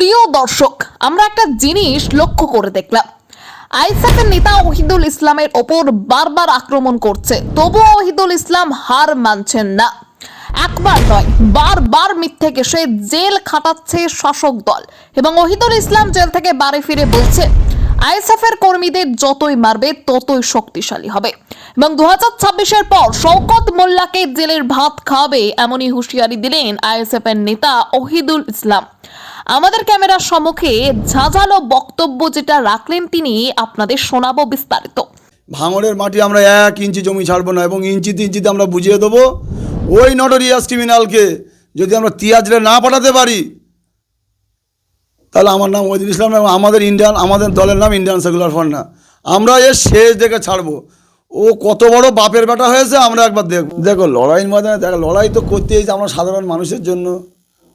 প্রিয় দর্শক, আমরা একটা জিনিস লক্ষ্য করে দেখলাম, আইএসএফের নেতা ওহিদুল ইসলামের ওপর বারবার আক্রমণ করছে, তবুও ওহিদুল ইসলাম হার মানছেন না। একবার নয়, বারবার মিথ্যে কেসে জেল খাটাচ্ছে শাসক দল এবং ওহিদুল ইসলাম জেল থেকে বাড়ি ফিরে বলছে আইএসএফের কর্মীদের যতই মারবে ততই শক্তিশালী হবে এবং 2026-এর পর শওকত মোল্লাকে জেলের ভাত খাওয়াবে, এমনই হুঁশিয়ারি দিলেন আইএসএফের নেতা ওহিদুল ইসলাম। আমাদের ক্যামেরার সম্মুখে ঝাঁঝালো বক্তব্য যেটা রাখলেন তিনি, আপনাদের শোনাবো বিস্তারিত। ভাঙড়ের মাটি আমরা 1 ইঞ্চি জমি ছাড়বো না এবং ইঞ্চিতে ইঞ্চিতে আমরা বুঝিয়ে দেবো ওই নটোরিয়াস ক্রিমিনালকে যদি আমরা তিয়াজরে না পাঠাতে পারি তাহলে আমার নাম ওহিদুল ইসলাম এবং আমাদের দলের নাম ইন্ডিয়ান সেকুলার ফ্রন্ট না। আমরা এর শেষ দেখে ছাড়বো। ও কত বড় বাপের বেটা হয়েছে আমরা একবার দেখো লড়াইয়ের ময়দানে দেখো, লড়াই তো করতেই আমরা সাধারণ মানুষের জন্য,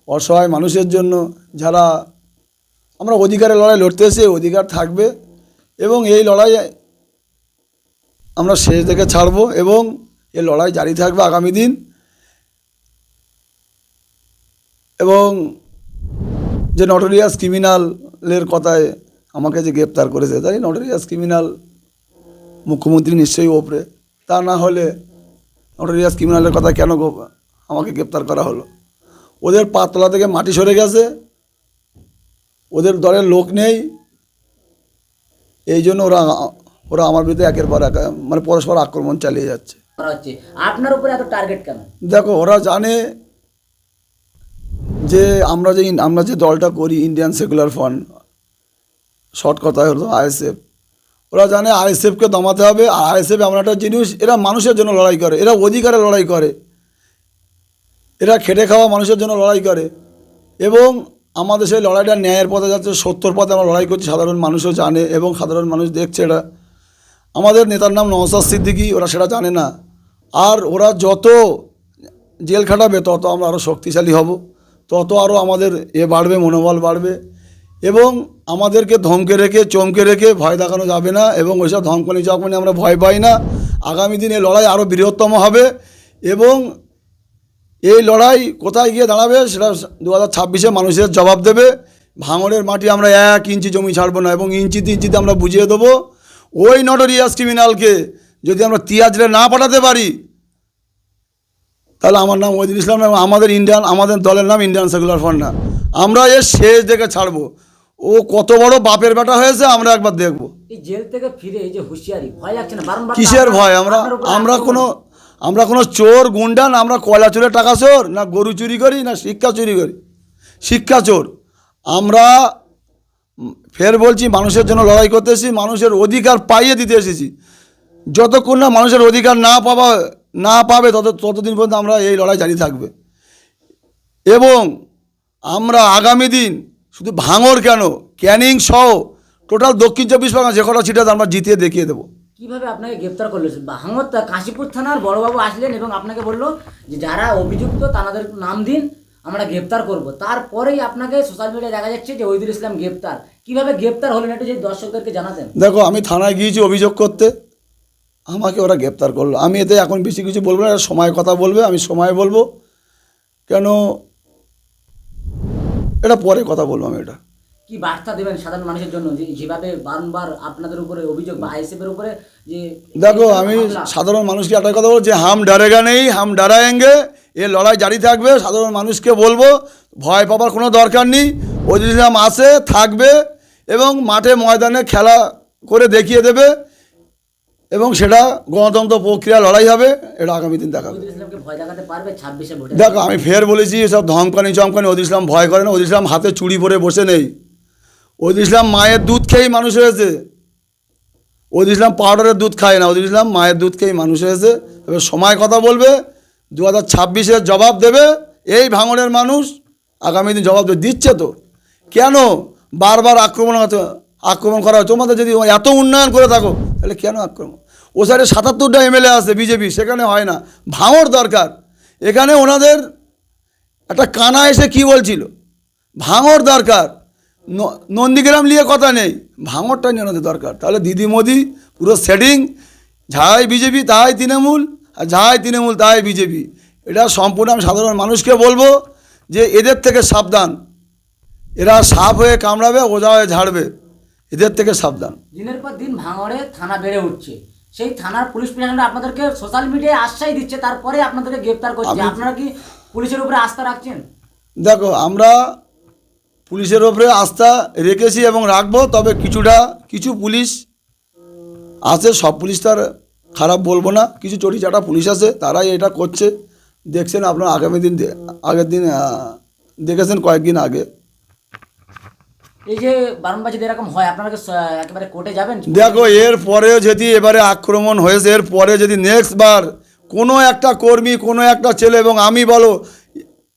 অসহায় মানুষের জন্য, যারা আমরা অধিকারের লড়াই লড়তে এসে অধিকার থাকবে এবং এই লড়াই আমরা শেষ দেখে ছাড়বো এবং এই লড়াই জারি থাকবে আগামী দিন। এবং যে নটোরিয়াস ক্রিমিনালের কথায় আমাকে যে গ্রেপ্তার করেছে, তাই নটোরিয়াস ক্রিমিনাল মুখ্যমন্ত্রী নিশ্চয়ই ওপরে, তা না হলে নটোরিয়াস ক্রিমিনালের কথা কেন আমাকে গ্রেপ্তার করা হলো? ওদের পাতলা থেকে মাটি সরে গেছে, ওদের দলের লোক নেই, এই জন্য ওরা আমার বিরুদ্ধে একের পর এক মানে পরস্পর আক্রমণ চালিয়ে যাচ্ছে। আপনার উপরে এত টার্গেট কেন? দেখো, ওরা জানে যে আমরা যে দলটা করি ইন্ডিয়ান সেকুলার ফ্রন্ট, শর্ট কথায় হলো আইএসএফ, ওরা জানে আইএসএফকে দমাতে হবে। আর আইএসএফ এমন একটা জিনিস, এরা মানুষের জন্য লড়াই করে, এরা অধিকারে লড়াই করে, এরা খেটে খাওয়া মানুষের জন্য লড়াই করে এবং আমাদের সেই লড়াইটা ন্যায়ের পথে যাচ্ছে, সত্যর পথে আমরা লড়াই করছি। সাধারণ মানুষও জানে এবং সাধারণ মানুষ দেখছে এটা। আমাদের নেতার নাম নওশাদ সিদ্দিকী, ওরা সেটা জানে না। আর ওরা যত জেল খাটাবে তত আমরা আরও শক্তিশালী হব, তত আরও আমাদের বাড়বে, মনোবল বাড়বে এবং আমাদেরকে ধমকে রেখে চমকে রেখে ভয় দেখানো যাবে না এবং ওইসব ধমকানি চমকানি আমরা ভয় পাই না। আগামী দিনে লড়াই আরও বৃহত্তম হবে এবং এই লড়াই কোথায় গিয়ে দাঁড়াবে সেটা 2026-এ মানুষের জবাব দেবে। ভাঙড়ের মাটি আমরা 1 ইঞ্চি জমি ছাড়বো না এবং ইঞ্চিতে ইঞ্চিতে আমরা বুঝিয়ে দেবো ওই নটোরিয়াস ক্রিমিনালকে যদি আমরা তিয়াজরে না পাঠাতে পারি তাহলে আমার নাম ওহিদুল ইসলাম এবং আমাদের দলের নাম ইন্ডিয়ান সেকুলার ফ্রন্ট না। আমরা এর শেষ দেখে ছাড়বো। ও কত বড় বাপের বেটা হয়েছে আমরা একবার দেখবো। এই জেল থেকে ফিরে এই যে হুঁশিয়ারি, ভয় লাগছে না? বারংবার কিসের ভয়? আমরা কোনো চোর গুন্ডা না, আমরা কয়লা চোরের টাকা চোর, না গরু চুরি করি, না শিক্ষা চুরি করি, শিক্ষা চোর। আমরা ফের বলছি, মানুষের জন্য লড়াই করতে এসেছি, মানুষের অধিকার পাইয়ে দিতে এসেছি। যতক্ষণ না মানুষের অধিকার না পাবে ততদিন পর্যন্ত আমরা এই লড়াই জারি থাকবে এবং আমরা আগামী দিন শুধু ভাঙড় কেন, ক্যানিং সহ টোটাল দক্ষিণ 24 পরগনা যে কটা সিট আছে আমরা জিতিয়ে দেখিয়ে দেবো। কিভাবে আপনাকে গ্রেপ্তার করলো? ভাঙড় কাশীপুর থানার বড়বাবু আসলেন এবং আপনাকে বললো যে যারা অভিযুক্ত তাদের নাম দিন, আমরা গ্রেপ্তার করব। তারপরেই আপনাকে সোশ্যাল মিডিয়ায় দেখা যাচ্ছে যে ওহিদুল ইসলাম গ্রেপ্তার। কিভাবে গ্রেপ্তার হলেন একটু যদি দর্শকদেরকে জানাতেন। দেখো, আমি থানায় গিয়েছি অভিযোগ করতে, আমাকে ওরা গ্রেপ্তার করলো। আমি এতে এখন বেশি কিছু বলবো না, সময় কথা বলবে, আমি সময় বলবো কেন, এটা পরে কথা বলবো। আমি এটা কি বার্তা দেবেন সাধারণ মানুষের জন্য যেভাবে বারবার আপনাদের উপরে অভিযোগ বা আইএসএফের উপরে? যে দেখো, আমি সাধারণ মানুষকে একটা কথা বলবো যে হাম ডরেগা নেই, হাম ডরায়েঙ্গে। এ লড়াই জারি থাকবে। সাধারণ মানুষকে বলবো ভয় পাবার কোনো দরকার নেই। ওহিদুল ইসলাম আসে থাকবে এবং মাঠে ময়দানে খেলা করে দেখিয়ে দেবে এবং সেটা গণতন্ত্র প্রক্রিয়া লড়াই হবে। এটা আগামী দিন দেখাবে। ওহিদুল ইসলামকে ভয় দেখাতে পারবে 26-এ ভোটে? দেখো, আমি ফের বলেছি, এসব ধমকানি চমকানি ওহিদুল ইসলাম ভয় করে না। ওহিদুল ইসলাম হাতে চুড়ি পরে বসে নেই। ওহিদুল ইসলাম মায়ের দুধ খেয়েই মানুষ হয়েছে। ওহিদুল ইসলাম পাউডারের দুধ খায় না, ওহিদুল ইসলাম মায়ের দুধ খেয়েই মানুষ হয়েছে। এবার সময় কথা বলবে, 2026-এর জবাব দেবে এই ভাঙড়ের মানুষ। আগামী দিন জবাব দিচ্ছে তো। কেন বারবার আক্রমণ করা হয়? তোমাদের যদি এত উন্নয়ন করে থাকো তাহলে কেন আক্রমণ? ও সাইডে 77টা এমএলএ আছে বিজেপি, সেখানে হয় না। ভাঙড় দরকার। এখানে ওনাদের একটা কানা এসে কি বলছিল, ভাঙড় দরকার। নন্দীগ্রাম নিয়ে কথা নেই, ভাঙড়টা নিয়ে ওনাদের দরকার। তাহলে দিদি মোদি পুরো সেটিং, যাই বিজেপি তাই তৃণমূল, আর যাই তৃণমূল তাই বিজেপি। এটা সম্পূর্ণ আমি সাধারণ মানুষকে বলবো যে এদের থেকে সাবধান। এরা সাপ হয়ে কামড়াবে, ওজা হয়ে ঝাড়বে, এদের থেকে সাবধান। দিনের পর দিন ভাঙড়ে থানা বেড়ে উঠছে, সেই থানার পুলিশ প্রশাসনরা আপনাদেরকে সোশ্যাল মিডিয়ায় আশ্বাস দিচ্ছে, তারপরে আপনাদেরকে গ্রেপ্তার করছে। আপনারা কি পুলিশের উপরে আস্থা রাখছেন? দেখো, আমরা পুলিশের ওপরে আস্থা রেখেছি এবং রাখবো, তবে কিছু পুলিশ আছে, সব পুলিশ তার খারাপ বলবো না, কিছু চটিচাটা পুলিশ আছে, তারাই এটা করছে। দেখছেন আপনার আগের দিন দেখেছেন কয়েকদিন আগে। এই যে বারংবার যদি এরকম হয়, আপনারা কি একেবারে কোর্টে যাবেন? দেখো, এর পরেও যদি এবারে আক্রমণ হয়েছে, এর পরে যদি নেক্সট বার কোনো একটা কর্মী, কোনো একটা ছেলে এবং আমি বলো,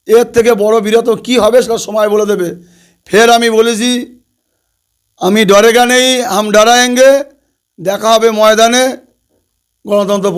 এর থেকে বড় বিরত কি হবে সেটা সময় বলে দেবে। ফের আমি বলেছি, আমি ডরেগা নেই, হাম ডরায়েঙ্গে। দেখা হবে ময়দানে। গণতন্ত্র